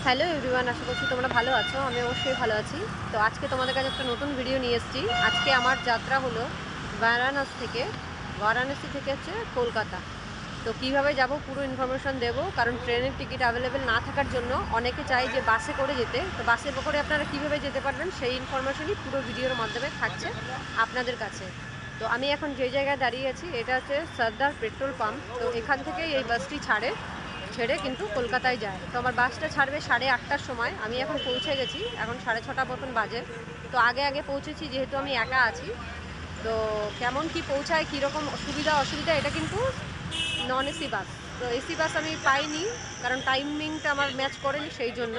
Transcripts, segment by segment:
Hello everyone, আশা করছি তোমরা ভালো আছো। আমি অবশ্যই ভালো আছি। তো আজকে তোমাদের কাছে একটা নতুন ভিডিও নিয়ে এসেছি। আজকে আমার যাত্রা হলো বারাণসী থেকে হচ্ছে কলকাতা। তো কিভাবে যাব পুরো ইনফরমেশন দেবো, কারণ ট্রেনের টিকিট অ্যাভেলেবেল না থাকার জন্য অনেকে চায় যে বাসে করে যেতে। তো বাসে করে আপনারা কীভাবে যেতে পারবেন সেই ইনফরমেশনই পুরো ভিডিওর মাধ্যমে থাকছে আপনাদের কাছে। তো আমি এখন যে জায়গায় দাঁড়িয়ে আছি এটা হচ্ছে সর্দার পেট্রোল পাম্প। তো এখান থেকেই এই বাসটি ছেড়ে কিন্তু কলকাতায় যায়। তো আমার বাসটা ছাড়বে 8:30টার সময়। আমি এখন পৌঁছে গেছি, এখন 6:30 মতন বাজে। তো আগে পৌঁছেছি যেহেতু আমি একা আছি। তো কেমন কি পৌঁছায়, কীরকম সুবিধা অসুবিধা, এটা কিন্তু নন এসি বাস। তো এসি বাস আমি পাইনি, কারণ টাইমিংটা আমার ম্যাচ করেনি, সেই জন্য।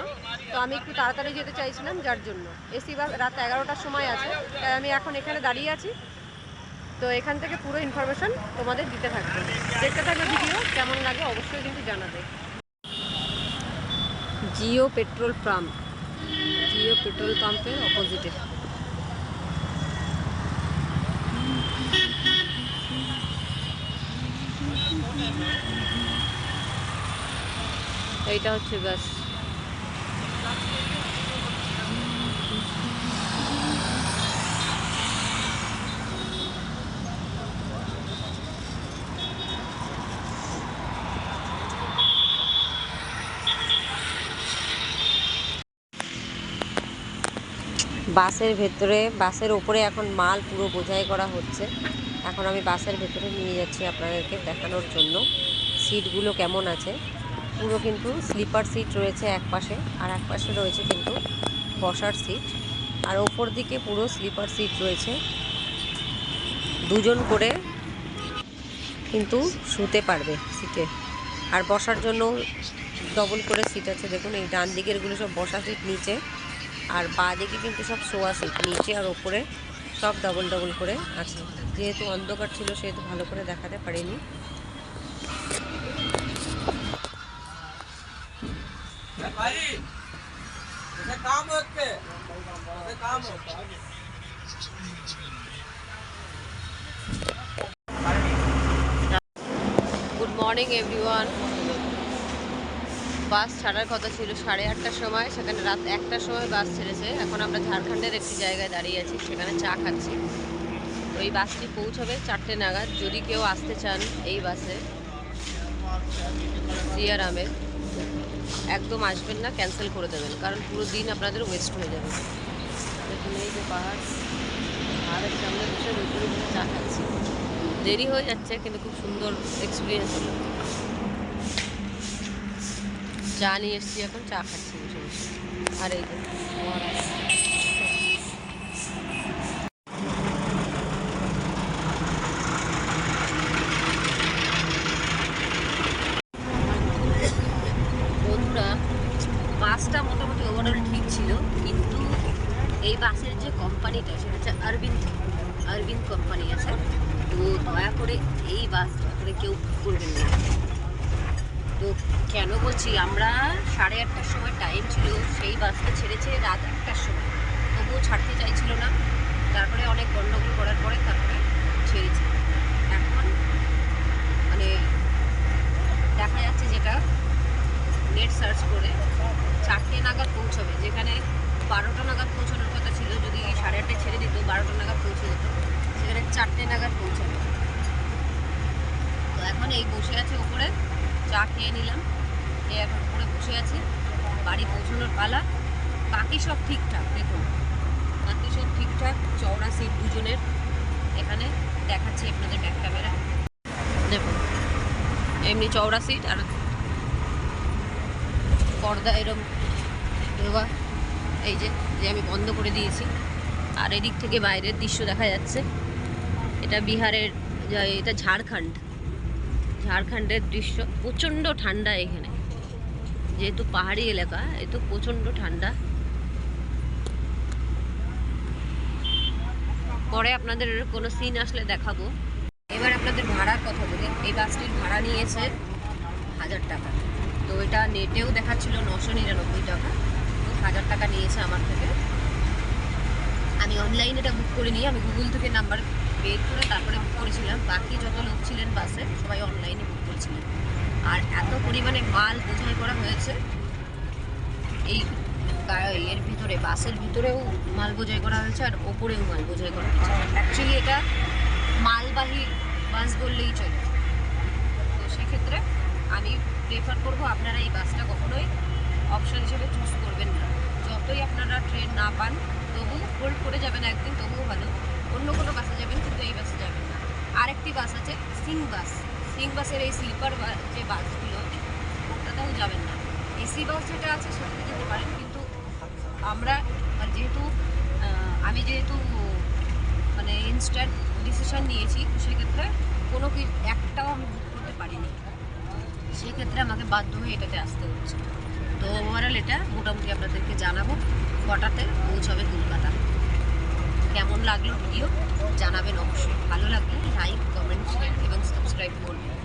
তো আমি একটু তাড়াতাড়ি যেতে চাইছিলাম, যার জন্য এসি বাস রাত 11টার সময় আছে। তাই আমি এখন এখানে দাঁড়িয়ে আছি। তো এখান থেকে পুরো ইনফরমেশন তোমাদের দিতে থাকবে। দেখতে থাকবে ভিডিও, কেমন লাগে অবশ্যই কিন্তু জানাবে। জিও পেট্রোল পাম্পের অপোজিটে। এইটা হচ্ছে বাস। বাসের ওপরে এখন মাল পুরো বোঝাই করা হচ্ছে। এখন আমি বাসের ভেতরে নিয়ে যাচ্ছি আপনাদেরকে দেখানোর জন্য সিটগুলো কেমন আছে। পুরো কিন্তু স্লিপার সিট রয়েছে এক পাশে, আর এক পাশে রয়েছে কিন্তু বসার সিট। আর ওপর দিকে পুরো স্লিপার সিট রয়েছে, দুজন করে কিন্তু শুতে পারবে সিটে। আর বসার জন্য ডবল করে সিট আছে। দেখুন এই ডান দিকেরগুলো সব বসা সিট নিচে, আর বাঁ দিকে কিন্তু সব শোয়া সিট নিচে আর ওপরে সব ডবল করে আছে। যেহেতু অন্ধকার ছিল সেহেতু ভালো করে দেখাতে পারিনি। Good morning everyone. বাস ছাড়ার কথা ছিল 8:30টার সময়, সেখানে রাত 1টার সময় বাস ছেড়েছে। এখন আমরা ঝাড়খণ্ডের একটি জায়গায় দাঁড়িয়ে আছি, সেখানে চা খাচ্ছি। তো এই বাসটি পৌঁছাবে 4টে নাগাদ। যদি কেউ আসতে চান এই বাসে সিয়ারামের, একদম আসবেন না, ক্যান্সেল করে দেবেন, কারণ পুরো দিন আপনাদের ওয়েস্ট হয়ে যাবে। দেখুন এই যে পাহাড়ের সামনে বসে রোদ্দুরে বসে চা খাচ্ছি। দেরি হয়ে যাচ্ছে কিন্তু খুব সুন্দর এক্সপিরিয়েন্স হলো। চা নিয়ে এসেছি, এখন চা খাচ্ছি বসে বসে। আর এই যে বন্ধুরা, বাসটা মোটামুটি ওভারঅল ঠিক ছিল, কিন্তু এই বাসের যে কোম্পানিটা সেটা হচ্ছে আরবিন্দ কোম্পানি আছে। তো দয়া করে এই বাস করে কেউ করবেন না। তো কেন বলছি, আমরা 8:30টার সময় টাইম ছিল, সেই বাসটা ছেড়েছে রাত 1টার সময়, তবুও ছাড়তে চাইছিল না। তারপরে অনেক গণ্ডগোল করার পরে তারপরে ছেড়েছে। এখন মানে দেখা যাচ্ছে যেটা নেট সার্চ করে 4টে নাগাদ পৌঁছবে, যেখানে 12টা নাগাদ পৌঁছানোর কথা ছিল। যদি 8:30টায় ছেড়ে দিত 12টা নাগাদ পৌঁছে যেত, সেখানে 4টে নাগাদ পৌঁছাবে। তো এখন এই বসে আছে ওপরে, চা খেয়ে নিলাম, খেয়ে এখন উপরে বসে আছি। বাড়ি পৌঁছানোর পালা। বাকি সব ঠিকঠাক, দেখুন বাকি সব ঠিকঠাক। চওড়া সিট দুজনের, এখানে দেখাচ্ছি আপনাদের ব্যাক ক্যামেরা। দেখুন এমনি চওড়া সিট, আর পর্দা এরম দেওয়া, এই যে আমি বন্ধ করে দিয়েছি। আর এদিক থেকে বাইরের দৃশ্য দেখা যাচ্ছে। এটা বিহারের, এটা ঝাড়খণ্ডের দৃশ্য। প্রচণ্ড ঠান্ডা এখানে, যেহেতু পাহাড়ি এলাকা, এ তো প্রচণ্ড ঠান্ডা। পরে আপনাদের কোনো সিন আসলে দেখাবো। এবার আপনাদের ভাড়ার কথা বলি। এই বাসটির ভাড়া নিয়েছে 1000 টাকা। তো এটা নেটেও দেখাচ্ছিল 999 টাকা, তো 1000 টাকা নিয়েছে আমার থেকে। আমি অনলাইনে এটা বুক করে নিই, আমি গুগল থেকে নাম্বার বের করে তারপরে বুক করেছিলাম। বাকি যত লোক ছিলেন বাসে সবাই অনলাইনে বুক করেছিলেন। আর এত পরিমাণে মাল বোঝাই করা হয়েছে, এই এর ভিতরে বাসের ভিতরেও মাল বোঝাই করা হয়েছে আর ওপরেও মাল বোঝাই করা হয়েছে। অ্যাকচুয়ালি এটা মালবাহী বাস বললেই চলে। তো সেক্ষেত্রে আমি প্রেফার করব আপনারা এই বাসটা কখনোই অপশন হিসেবে চুজ করবেন না। যতই আপনারা ট্রেন না পান তবু হোল্ড করে যাবেন একদিন, তবুও ভালো। অন্য কোনো বাসে যাবেন কিন্তু এই বাসে যাবেন না। আরেকটি বাস আছে সিং বাস, সিং বাসের এই স্লিপার যে বাসগুলো ওটাতেও যাবেন না। এসি বাস যেটা আছে সেটাতে যেতে পারেন, কিন্তু আমরা যেহেতু মানে ইনস্ট্যান্ট ডিসিশন নিয়েছি, সেক্ষেত্রে কোনো একটাও আমি বুক করতে পারিনি, সেক্ষেত্রে আমাকে বাধ্য হয়ে এটাতে আসতে হচ্ছে। তো ওভারঅল এটা মোটামুটি আপনাদেরকে জানাবো কটাতে পৌঁছাবে কলকাতা। কেমন লাগলো ভিডিও জানাবেন অবশ্যই। ভালো লাগলে লাইক, কমেন্ট, শেয়ার এবং সাবস্ক্রাইব করবেন।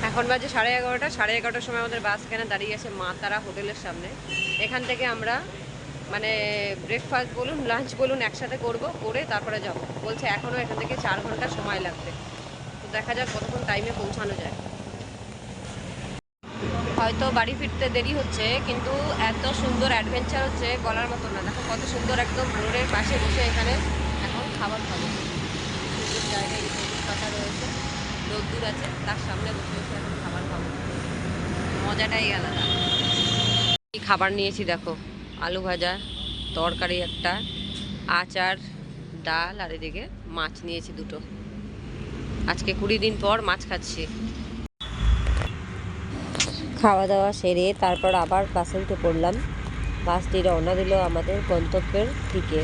এখন বাজে 11:30। 11:30টার সময় আমাদের বাস এখানে দাঁড়িয়ে আছে মা তারা হোটেলের সামনে। এখান থেকে আমরা মানে ব্রেকফাস্ট বলুন, লাঞ্চ বলুন একসাথে করে তারপরে যাব। বলছে এখনও এখান থেকে 4 ঘন্টা সময় লাগবে। তো দেখা যাক কতক্ষণ টাইমে পৌঁছানো যায়। হয়তো বাড়ি ফিরতে দেরি হচ্ছে, কিন্তু এত সুন্দর অ্যাডভেঞ্চার হচ্ছে বলার মতো না। দেখো কত সুন্দর, একদম রোডের পাশে বসে এখানে এখন খাবার খাবো। সুন্দর জায়গায় কথা রয়েছে, রোদ্দুর আছে, তার সামনে বসে বসে এখন খাবার খাবো। মজাটাই আলাদা। কি খাবার নিয়েছি দেখো, আলু ভাজা, তরকারি একটা, আচার, ডাল, আর এদিকে মাছ নিয়েছি দুটো। আজকে 20 দিন পর মাছ খাচ্ছি। খাওয়া দাওয়া সেরে তারপর আবার বাসে উঠে পড়লাম। বাসটি রওনা দিল আমাদের গন্তব্যের দিকে।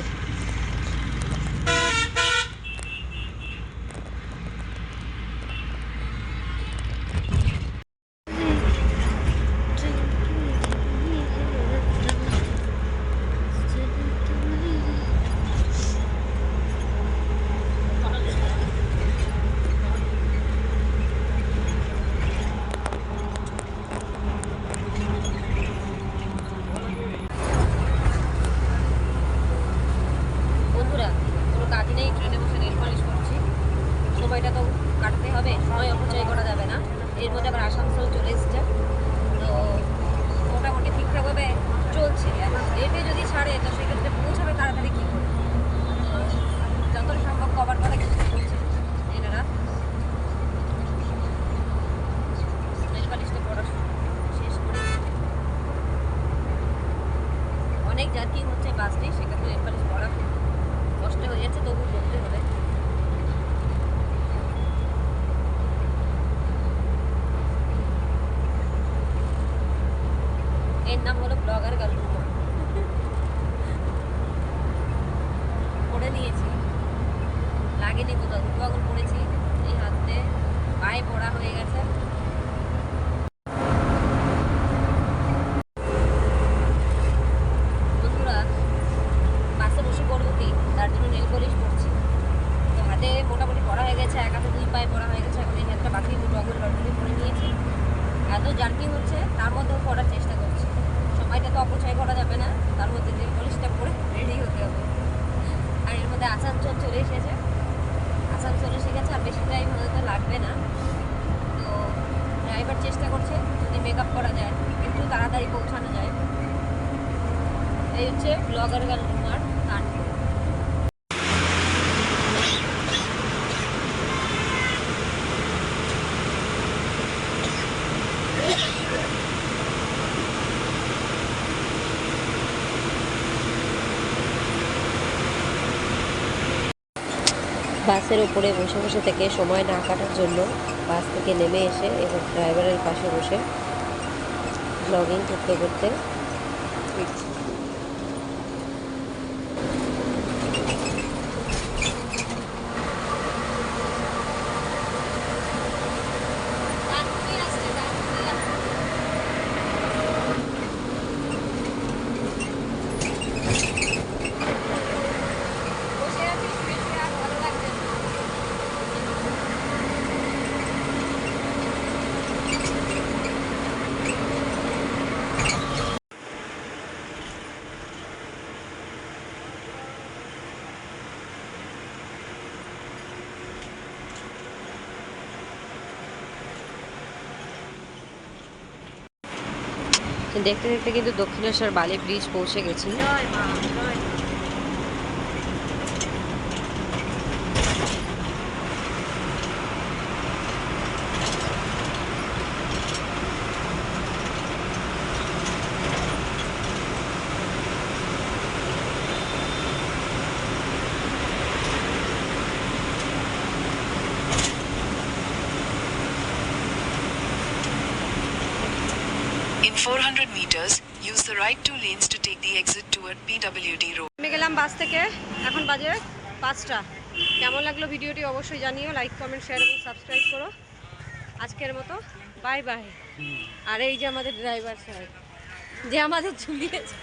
সময়টা তো কাটতে হবে, সময় অপচয় করা যাবে না। এর মধ্যে আবার আসানসোল চলে এসছে, তো মোটামুটি ঠিকঠাকভাবে চলছে। এখন লেটে যদি ছাড়ে তো সেক্ষেত্রে পৌঁছাবে তাড়াতাড়ি কী করে? যত সম্ভব কভার করার চেষ্টা করছে এনারা। নেলপালিশটা পড়া শেষ করে অনেক জার্কিং হচ্ছে বাসটি, সেক্ষেত্রে নেলপালিশ পড়া কষ্ট হয়ে যাচ্ছে, তবু করতে হবে। এর নাম হলো ব্লগার গার্ল। পড়ে নিয়েছি, লাগেনি কোথাও, দুটো পড়েছি এই হাতে, পায়ে পড়া হয়ে গেছে। বন্ধুরা বাসে বসে পড়বো কি, তার জন্য নেল পলিশ পড়ছি। তো হাতে মোটামুটি পড়া হয়ে গেছে, এক হাতে 2 পায়ে পড়া হয়ে গেছে। এখন এই হাতটা বাকি দুটো আঙুল লটকে পরে নিয়েছি। এত জার্কিং হচ্ছে তার মধ্যেও পড়ার চেষ্টা করছি। সময়টা তো অপচয় করা যাবে না, তার মধ্যে নেল পলিশটা পরে রেডি হতে হবে। আর এর মধ্যে আসানসোল চলে এসেছে, আসানসোল এসে গেছে, আর বেশি টাইম হয়তো লাগবে না। তো ড্রাইভার চেষ্টা করছে যদি মেকআপ করা যায়, একটু তাড়াতাড়ি পৌঁছানো যায়। এই হচ্ছে ব্লগার গার্ল রুমার কাণ্ড। বাসের উপরে বসে বসে থেকে সময় না কাটার জন্য বাস থেকে নেমে এসে এবং ড্রাইভারের পাশে বসে ব্লগিং করতে করতে ফিরছি। দেখতে দেখতে কিন্তু দক্ষিণেশ্বর বালি ব্রিজ পৌঁছে গেছি। In 400 meters, use the right two lanes to take the exit toward PWD Road. আমি গেলাম বাস থেকে, এখন বাজে 5টা। কেমন লাগলো ভিডিওটি অবশ্যই জানিও, লাইক কমেন্ট শেয়ার এবং সাবস্ক্রাইব করো। আজকের মতো বাই বাই। আর এই যে আমাদের ড্রাইভার সাহেব যে আমাদের ঝুলিয়েছে।